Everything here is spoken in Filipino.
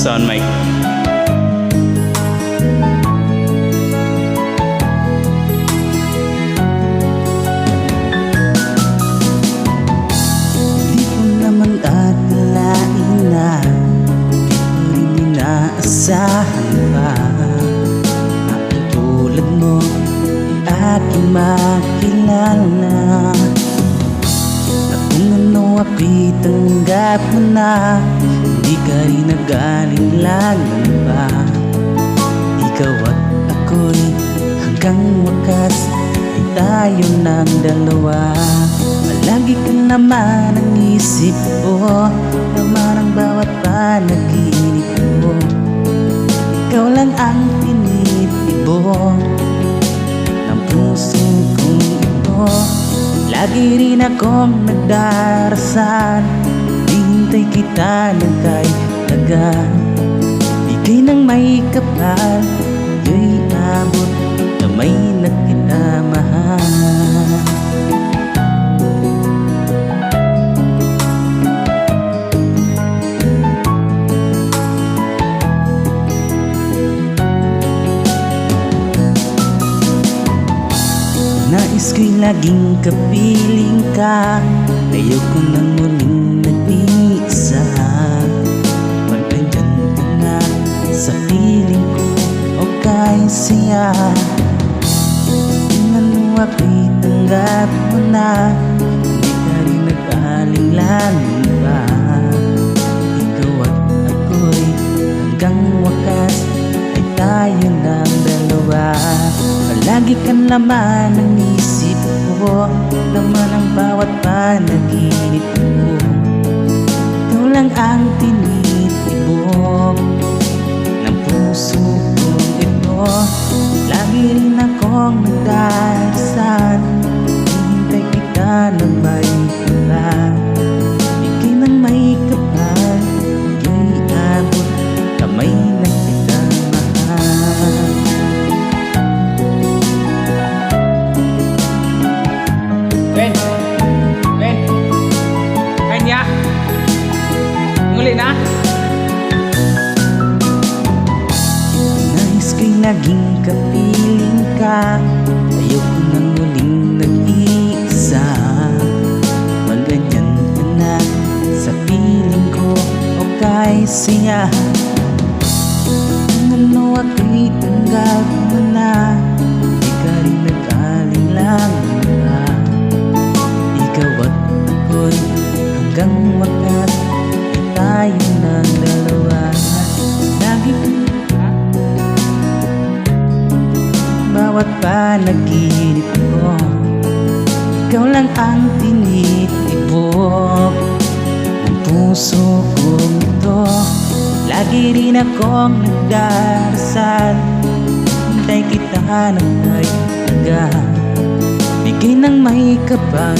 Sound mic. Di ko naman akalain na di ko rin inaasahan pa ang tulad mo ay aking makilala. At kung ano ako'y tanggap mo na, di ka rin nag-alinlangan pa. Ikaw at ako'y hanggang wakas ay tayo ng dalawa. Palagi ka naman ang isip ko, naman ang bawat panaginip ko. Ikaw lang ang tinitibo ng puso kong ito. Lagi rin akong nagdarasal, hintay kita ng kay tagal. Ika'y nang may kapal, ika'y abot na may nagkinamahal. Nais ko'y laging kapiling ka, ayoko nang muling nag-iisa. Pag nandyan ka na sa piling ko, okay siya. Kung ano ako'y tanggap mo na, hindi ka rin nag-alinlangan ba. Ikaw at ako'y hanggang wakas ay tayo ng dalawa. Palagi ka naman ang isip ko, naman ang bawat panaginip ko. Ikaw lang ang tinitibok ng puso kong ito. Lagi rin akong nagdarasal, hintay kita ng may kapal. Ika'y nang may kapal, ika'y abot kamay na kita mahal. Kanya nguli na. Nais ko'y laging kapiling ka, ayoko nang muling nag-iisa. Magganyan ka na sa piling ko, okay siya. Kung ano ako'y tanggap mo na, di ka rin nag-alinlangan pa. Ikaw at ako'y hanggang wakas ay tayo ng dalawa. Lagi bawat panaginip ko, ikaw lang ang tinitibok ng puso kong ito. Lagi rin akong nagdarasal, hintay kita ng may tagal. Bigay ng may kapal,